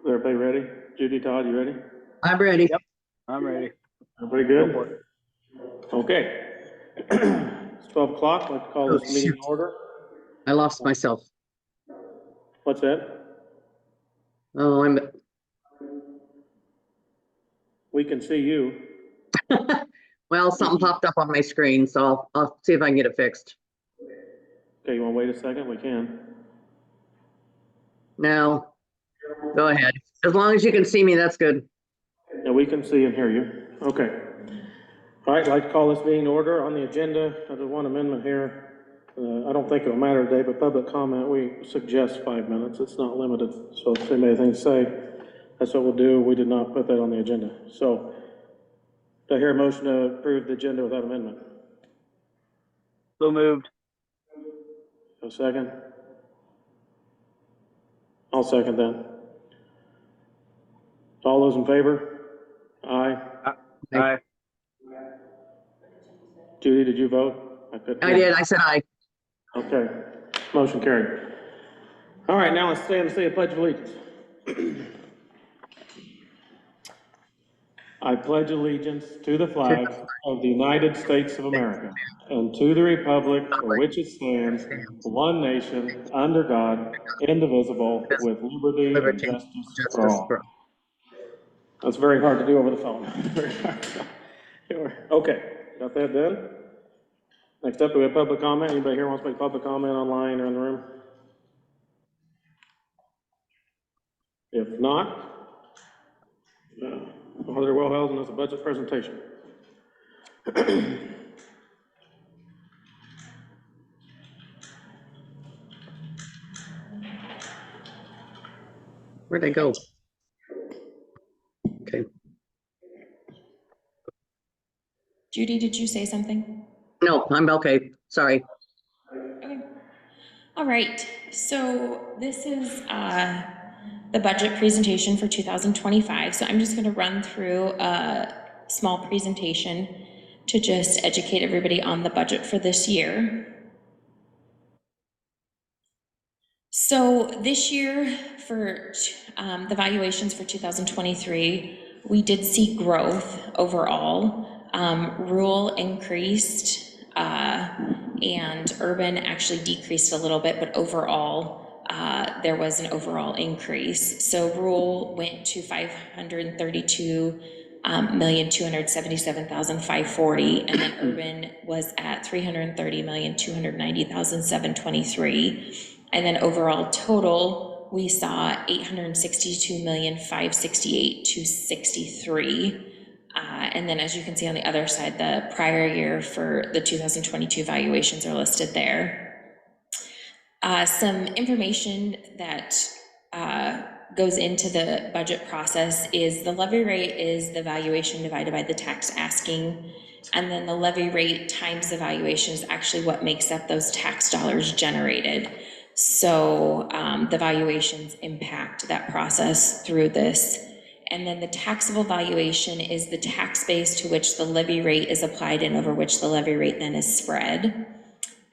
Everybody ready? Judy, Todd, you ready? I'm ready. Yep, I'm ready. Everybody good? Okay. It's 12 o'clock. Let's call this meeting in order. I lost myself. What's that? Oh, We can see you. well, something popped up on my screen, so I'll see if I can get it fixed. Okay, you want to wait a second? We can. No, go ahead. As long as you can see me, that's good. Yeah, we can see and hear you. Okay. All right, I'd like to call this meeting in order. On the agenda, there's one amendment here. I don't think it'll matter today, but public comment, we suggest 5 minutes. It's not limited. So if anybody has anything to say, that's what we'll do. We did not put that on the agenda. So do I hear a motion to approve the agenda without amendment? So moved. A second? I'll second that. All those in favor? Aye. Aye. Judy, did you vote? I did. I said aye. Okay. Motion carried. All right, now let's stand and say a pledge of allegiance. I pledge allegiance to the flag of the United States of America and to the republic for which it stands, one nation, under God, indivisible, with liberty and justice for all. That's very hard to do over the phone. Okay, got that done? Next up, we have public comment. Anybody here wants to make public comment online or in the room? If not, Alder Wellhausen has a budget presentation. Where'd I go? Okay. Judy, did you say something? No, I'm okay. Sorry. Okay. All right. So this is the budget presentation for 2025. So I'm just going to run through a small presentation to just educate everybody on the budget for this year. So this year for the valuations for 2023, we did see growth overall. Rural increased and urban actually decreased a little bit, but overall there was an overall increase. So rural went to 532,277,540, and then urban was at 330,290,723. And then overall total, we saw 862,568,263. And then as you can see on the other side, the prior year for the 2022 valuations are listed there. Some information that goes into the budget process is the levy rate is the valuation divided by the tax asking, and then the levy rate times the valuation is actually what makes up those tax dollars generated. So the valuations impact that process through this. And then the taxable valuation is the tax base to which the levy rate is applied and over which the levy rate then is spread.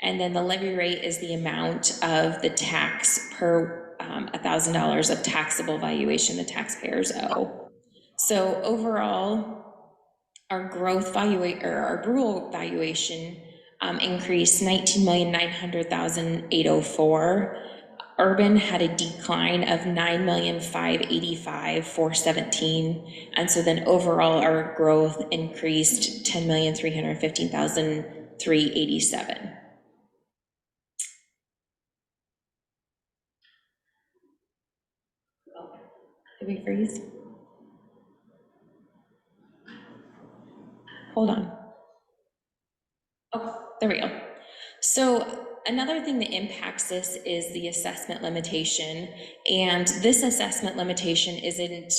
And then the levy rate is the amount of the tax per $1,000 of taxable valuation the taxpayers owe. So overall, our growth valuation, or our rural valuation increased 19,900,804. Urban had a decline of 9,585,417, and so then overall our growth increased 10,315,387. Did we freeze? Hold on. Oh, there we go. So another thing that impacts this is the assessment limitation, and this assessment limitation isn't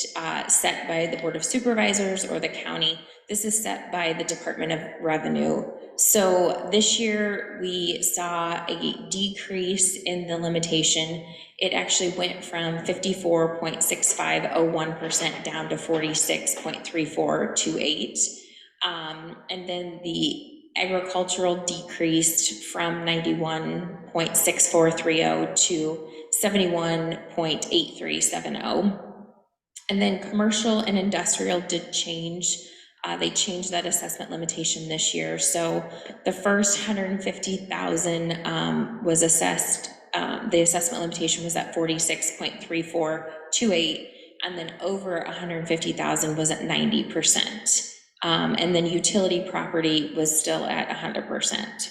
set by the Board of Supervisors or the county. This is set by the Department of Revenue. So this year we saw a decrease in the limitation. It actually went from 54.6501% down to 46.3428. And then the agricultural decreased from 91.6430 to 71.8370. And then commercial and industrial did change. They changed that assessment limitation this year. So the first 150,000 was assessed, the assessment limitation was at 46.3428, and then over 150,000 was at 90%. And then utility property was still at 100%.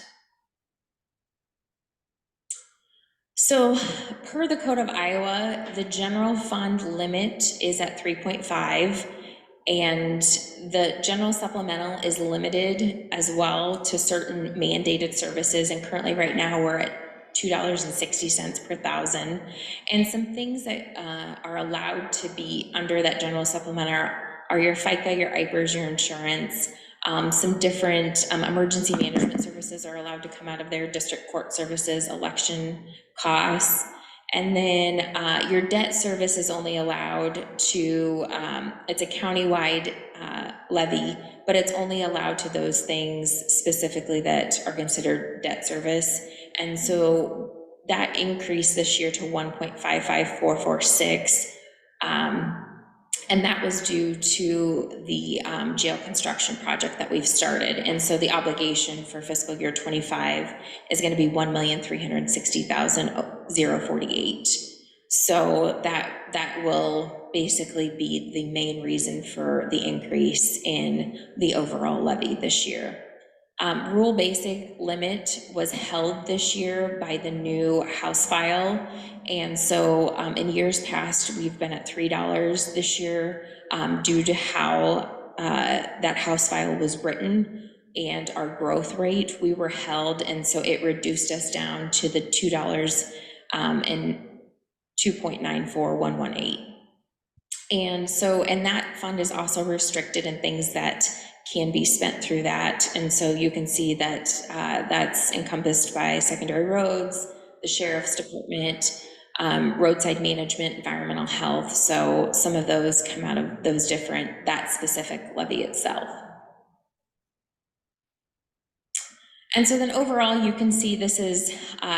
So per the Code of Iowa, the general fund limit is at 3.5, and the general supplemental is limited as well to certain mandated services. And currently right now we're at $2.60 per thousand. And some things that are allowed to be under that general supplemental are your FICA, your IPERS, your insurance. Some different emergency management services are allowed to come out of there, district court services, election costs. And then your debt service is only allowed to, it's a countywide levy, but it's only allowed to those things specifically that are considered debt service. And so that increased this year to 1.55446. And that was due to the jail construction project that we've started. And so the obligation for fiscal year 25 is going to be $1,360,048. So that will basically be the main reason for the increase in the overall levy this year. Rural basic limit was held this year by the new House file. And so in years past, we've been at $3 this year due to how that House file was written and our growth rate, we were held. And so it reduced us down to the $2 and 2.94118. And so, and that fund is also restricted in things that can be spent through that. And so you can see that that's encompassed by secondary roads, the sheriff's department, roadside management, environmental health. So some of those come out of those different, that specific levy itself. And so then overall, you can see this is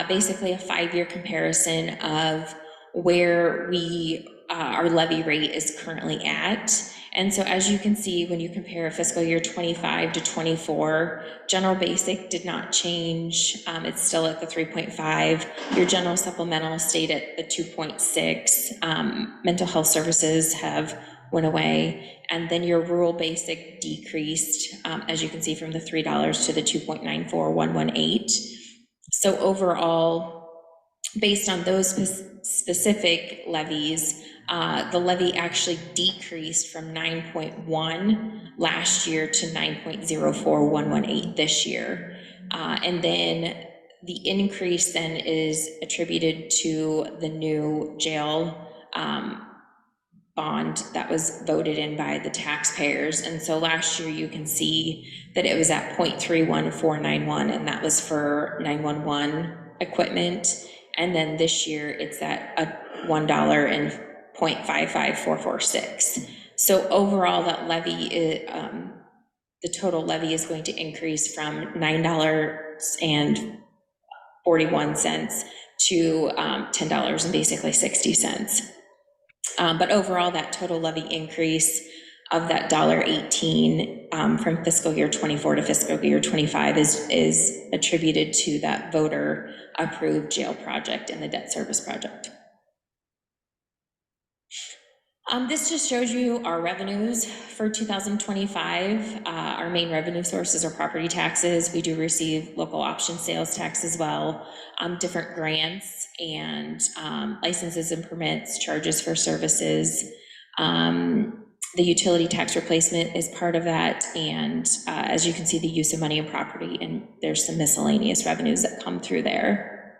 basically a 5-year comparison of where our levy rate is currently at. And so as you can see, when you compare fiscal year 25 to 24, general basic did not change. It's still at the 3.5. Your general supplemental stayed at the 2.6. Mental health services have went away. And then your rural basic decreased, as you can see, from the $3 to the 2.94118. So overall, based on those specific levies, the levy actually decreased from 9.1 last year to 9.04118 this year. And then the increase then is attributed to the new jail bond that was voted in by the taxpayers. And so last year you can see that it was at 0.31491, and that was for 911 equipment. And then this year it's at $1 and 0.55446. So overall that levy, the total levy is going to increase from $9.41 to $10 and basically 60 cents. But overall, that total levy increase of that $1.18 from fiscal year 24 to fiscal year 25 is attributed to that voter approved jail project and the debt service project. This just shows you our revenues for 2025. Our main revenue sources are property taxes. We do receive local option sales tax as well, different grants and licenses and permits, charges for services. The utility tax replacement is part of that. And as you can see, the use of money and property, and there's some miscellaneous revenues that come through there.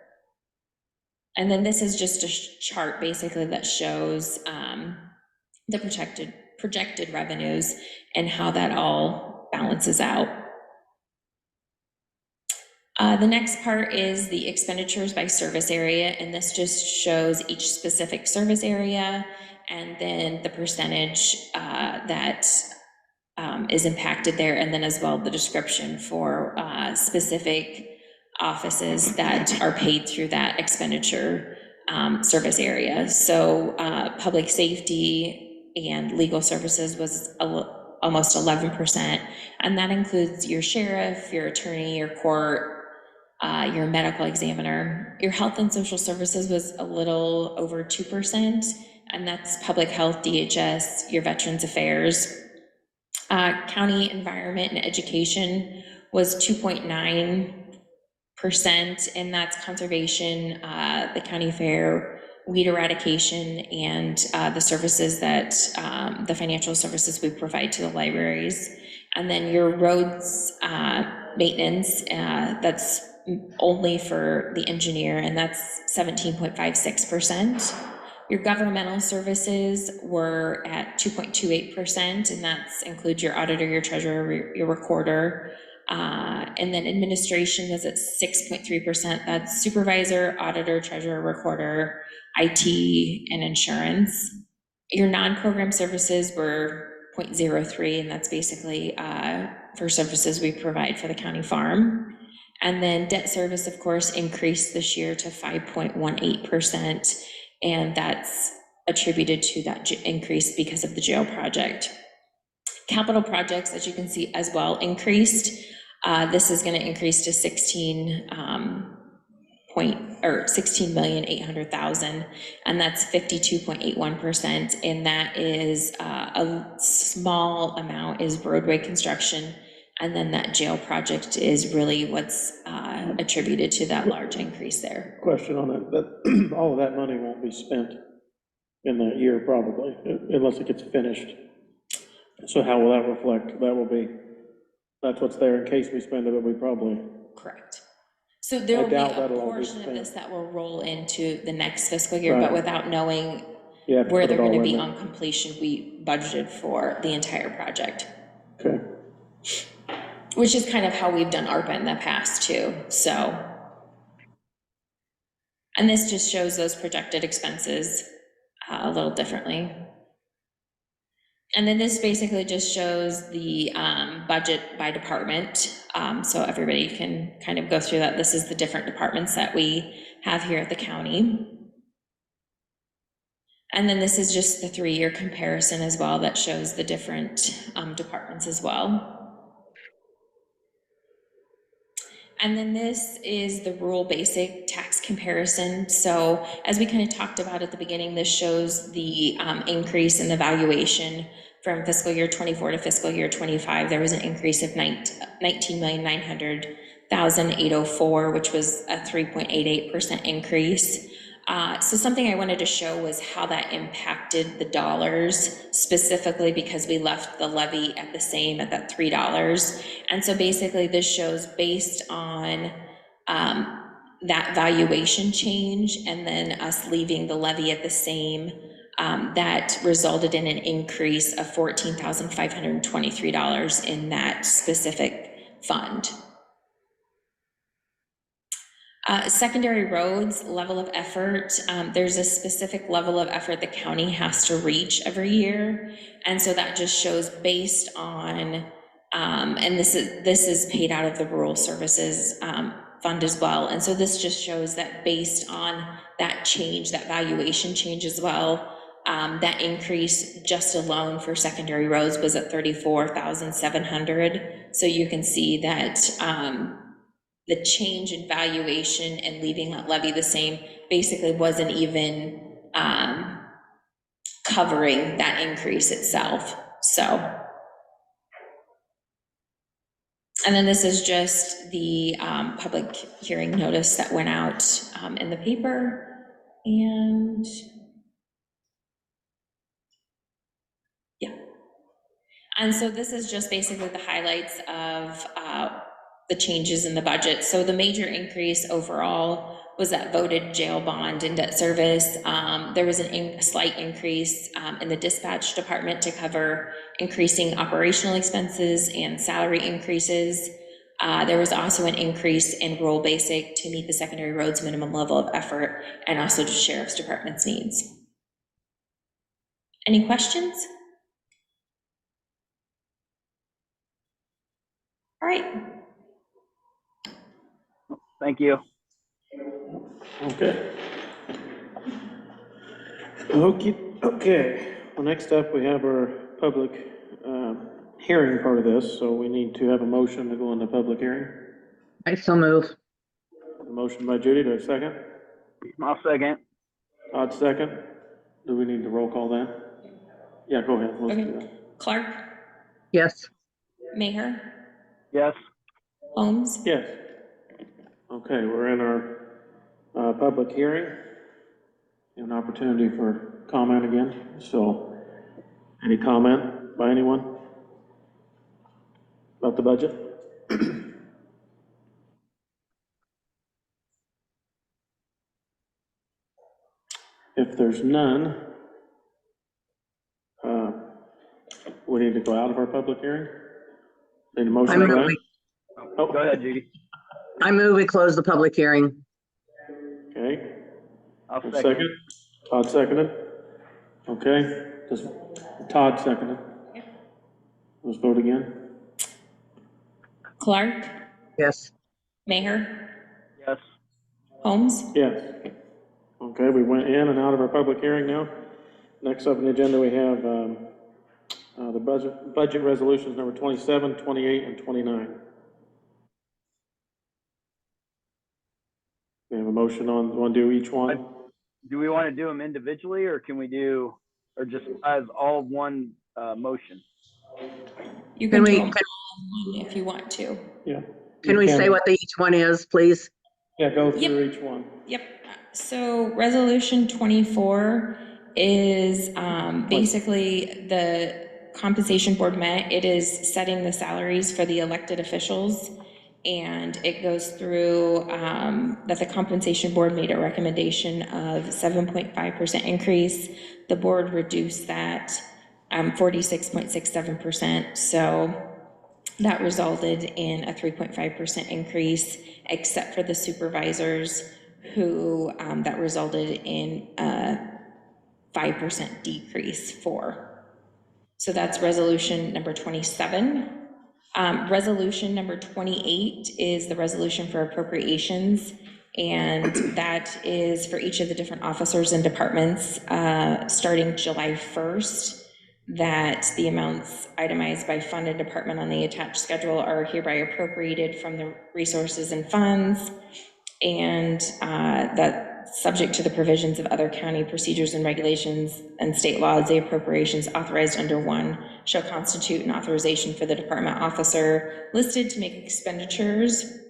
And then this is just a chart basically that shows the projected revenues and how that all balances out. The next part is the expenditures by service area, and this just shows each specific service area and then the percentage that is impacted there, and then as well the description for specific offices that are paid through that expenditure service area. So public safety, and legal services was almost 11%. And that includes your sheriff, your attorney, your court, your medical examiner. Your health and social services was a little over 2%, and that's public health, DHS, your veterans affairs. County environment and education was 2.9%, and that's conservation, the county fair, weed eradication, and the services that, the financial services we provide to the libraries. And then your roads maintenance, that's only for the engineer, and that's 17.56%. Your governmental services were at 2.28%, and that includes your auditor, your treasurer, your recorder. And then administration was at 6.3%. That's supervisor, auditor, treasurer, recorder, IT, and insurance. Your non-program services were 0.03, and that's basically for services we provide for the county farm. And then debt service, of course, increased this year to 5.18%, and that's attributed to that increase because of the jail project. Capital projects, as you can see as well, increased. This is going to increase to 16,800,000, and that's 52.81%. And that is a small amount is roadway construction, and then that jail project is really what's attributed to that large increase there. Question on that, but all of that money won't be spent in that year probably, unless it gets finished. So how will that reflect? That will be, that's what's there in case we spend it, but we probably. Correct. So there will be doubt a that'll all be portion of spent. this that will roll into the next fiscal year, Right. but without knowing You have to where put it they're going all to be in on completion, we budgeted for the entire project, there. Okay. which is kind of how we've done ARPA in the past too. So, and this just shows those projected expenses a little differently. And then this basically just shows the budget by department, so everybody can kind of go through that. This is the different departments that we have here at the county. And then this is just the 3-year comparison as well that shows the different departments as well. And then this is the rural basic tax comparison. So as we kind of talked about at the beginning, this shows the increase in the valuation from fiscal year 24 to fiscal year 25. There was an increase of 19,900,804, which was a 3.88% increase. So something I wanted to show was how that impacted the dollars, specifically because we left the levy at the same at that $3. And so basically this shows based on that valuation change and then us leaving the levy at the same, that resulted in an increase of $14,523 in that specific fund. Secondary roads, level of effort, there's a specific level of effort the county has to reach every year. And so that just shows based on, and this is paid out of the rural services fund as well. And so this just shows that based on that change, that valuation change as well, that increase just alone for secondary roads was at 34,700. So you can see that the change in valuation and leaving that levy the same basically wasn't even covering that increase itself. So, and then this is just the public hearing notice that went out in the paper. And yeah. And so this is just basically the highlights of the changes in the budget. So the major increase overall was that voted jail bond and debt service. There was a slight increase in the dispatch department to cover increasing operational expenses and salary increases. There was also an increase in rural basic to meet the secondary roads minimum level of effort and also to sheriff's department's needs. Any questions? All right. Thank you. Okay. Okay. well, next up, we have our public hearing part of this, so we need to have a motion to go into public hearing. I so move. A motion by Judy, do I have a second? I'll second. Todd, second. Do we need to roll call that? Yeah, go ahead. Let's do Okay. that. Clark, Yes. Mayor, Yes. Holmes, Yes. Okay, we're in our public hearing. An opportunity for comment again. So, any comment by anyone about the budget? If there's none, we need to go out of our public hearing. Need a motion for that? Oh. Go ahead, Judy. I move we close the public hearing. Okay, I'll a second. second. Todd seconded. Okay, just Todd seconded. Let's vote again. Clark, Yes. Mayor, Yes. Holmes, Yes. Okay, we went in and out of our public hearing now. Next up on the agenda, we have the budget resolutions number 27, 28, and 29. We have a motion on, want to do each one? Do we want to do them individually, or can we do, or just as all one motion? you Can can do we, them all in one if you want to. Yeah. can You we say what each one is, please? Yeah, go Yep. through each one. Yep, so resolution 24 is basically the compensation board met. It is setting the salaries for the elected officials. And it goes through that the compensation board made a recommendation of 7.5% increase. The board reduced that 46.67%. So that resulted in a 3.5% increase, except for the supervisors who that resulted in a 5% decrease for. So that's resolution number 27. Resolution number 28 is the resolution for appropriations, and that is for each of the different officers and departments starting July 1st, that the amounts itemized by fund and department on the attached schedule are hereby appropriated from the resources and funds, and that subject to the provisions of other county procedures and regulations and state laws, the appropriations authorized under 1 shall constitute an authorization for the department officer listed to make expenditures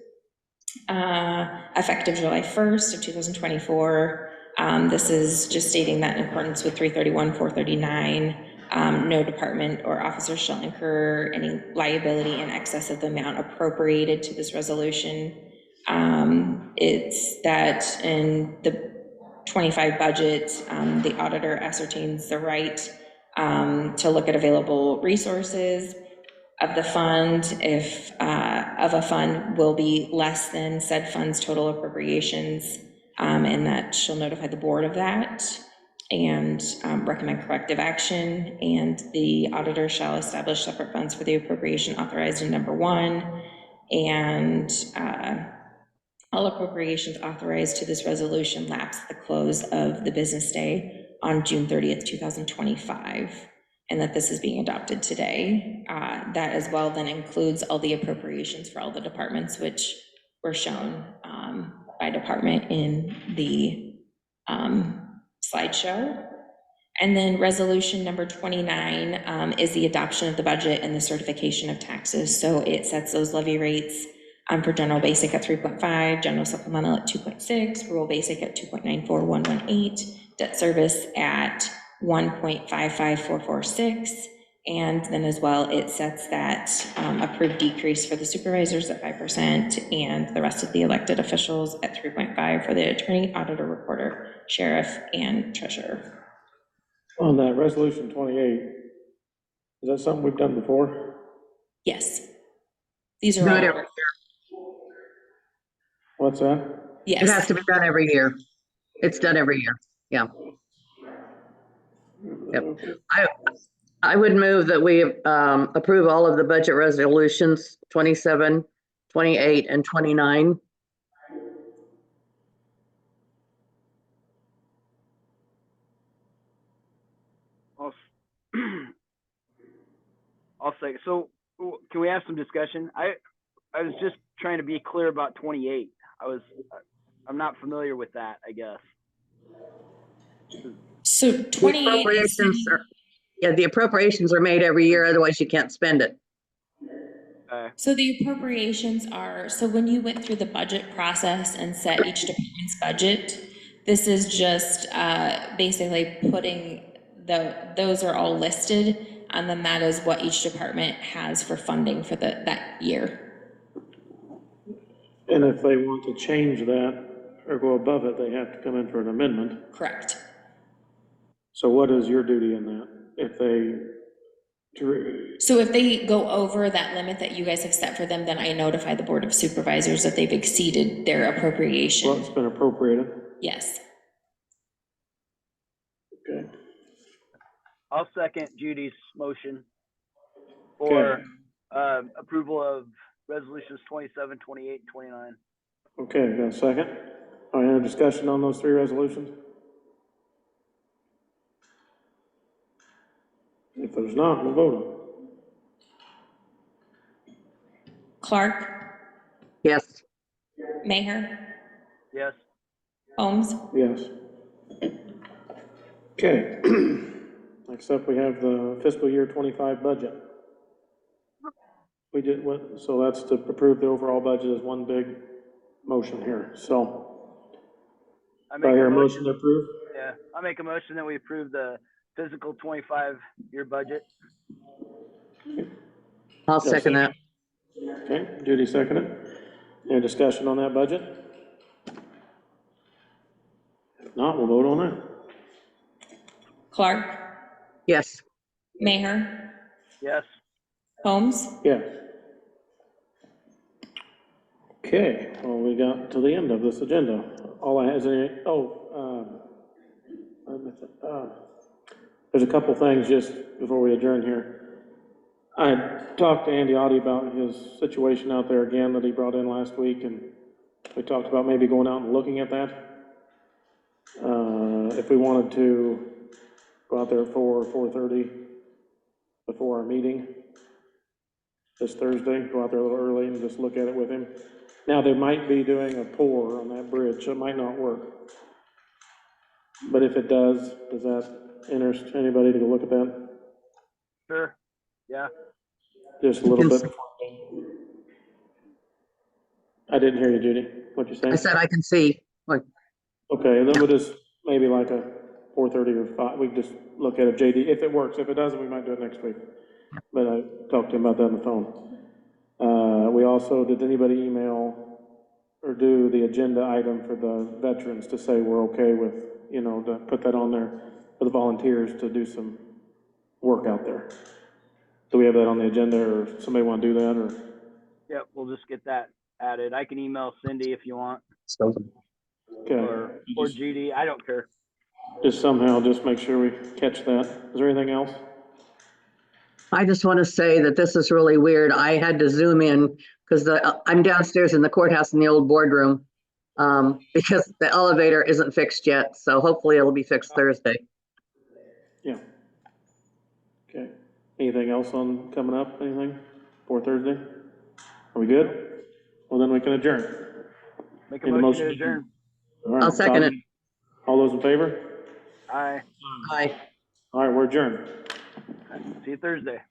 effective July 1st of 2024. This is just stating that in accordance with 331-439, no department or officer shall incur any liability in excess of the amount appropriated to this resolution. It's that in the 25 budget, the auditor ascertains the right to look at available resources of the fund if of a fund will be less than said fund's total appropriations, and that she'll notify the board of that and recommend corrective action, and the auditor shall establish separate funds for the appropriation authorized in number 1, and all appropriations authorized to this resolution lapse at the close of the business day on June 30th, 2025, and that this is being adopted today. That as well then includes all the appropriations for all the departments, which were shown by department in the slideshow. And then resolution number 29 is the adoption of the budget and the certification of taxes. So it sets those levy rates for general basic at 3.5, general supplemental at 2.6, rural basic at 2.94118, debt service at 1.55446, and then as well it sets that approved decrease for the supervisors at 5% and the rest of the elected officials at 3.5 for the attorney, auditor, recorder, sheriff, and treasurer. On that resolution 28, is that something we've done before? Yes. These are Do it all, every year. What's that? It has yes. to be done every year. It's done every year. Yeah. Yep. I would move that we approve all of the budget resolutions, 27, 28, and 29. I'll say, so can we have some discussion? I was just trying to be clear about 28. I'm not familiar with that, I guess. So The 28 is appropriations are, yeah, the appropriations are made every year, otherwise you can't spend it. so the appropriations are, so when you went through the budget process and set each department's budget, this is just basically putting those are all listed, and then that is what each department has for funding for that year. And if they want to change that or go above it, they have to come in for an amendment. Correct. So what is your duty in that? If they, So if they go over that limit that you guys have set for them, then I notify the Board of Supervisors that they've exceeded their appropriation. well, it's been appropriated, Yes. okay? I'll second Judy's motion for approval of resolutions 27, 28, and 29. Okay, got a second? All right, any discussion on those three resolutions? If there's not, we'll vote on it. Clark, Yes. Maher, Yes. Holmes, Yes. Okay. Next up, we have the fiscal year 25 budget. We did what, so that's to approve the overall budget as one big motion here. So, I do I hear a motion to approve? Yeah, I make a motion that we approve the fiscal 25-year budget. I'll second that. Okay, Judy seconded. Any discussion on that budget? If not, we'll vote on it. Clark, Yes. Maher, Yes. Holmes. Yes. Okay, well, we got to the end of this agenda. All I have is any, there's a couple things just before we adjourn here. I talked to Andy Audie about his situation out there again that he brought in last week, and we talked about maybe going out and looking at that. If we wanted to go out there at 4:30 before our meeting this Thursday, go out there a little early and just look at it with him. Now, they might be doing a pour on that bridge, so it might not work. But if it does that interest anybody to go look at that? Sure. Yeah. Just a little bit. I didn't hear you, Judy. What'd you say? I said I can see. Like, Okay, then we'll just, maybe like a 4:30 or 5, we can just look at it, JD, if it works. If it doesn't, we might do it next week. But I talked to him about that on the phone. We also, did anybody email or do the agenda item for the veterans to say we're okay with, you know, to put that on there for the volunteers to do some work out there? Do we have that on the agenda, or somebody want to do that, or? Yep, we'll just get that added. I can email Cindy if you want, Okay. or Judy. I don't care. Just somehow, just make sure we catch that. Is there anything else? I just want to say that this is really weird. I had to zoom in because I'm downstairs in the courthouse in the old boardroom because the elevator isn't fixed yet. So hopefully it'll be fixed Thursday. Yeah. Okay. Anything else on coming up? Anything for Thursday? Are we good? Well, then we can adjourn. Make a motion to adjourn. All right, I'll second it. All those in favor? Aye. Aye. All right, we're adjourned. See you Thursday.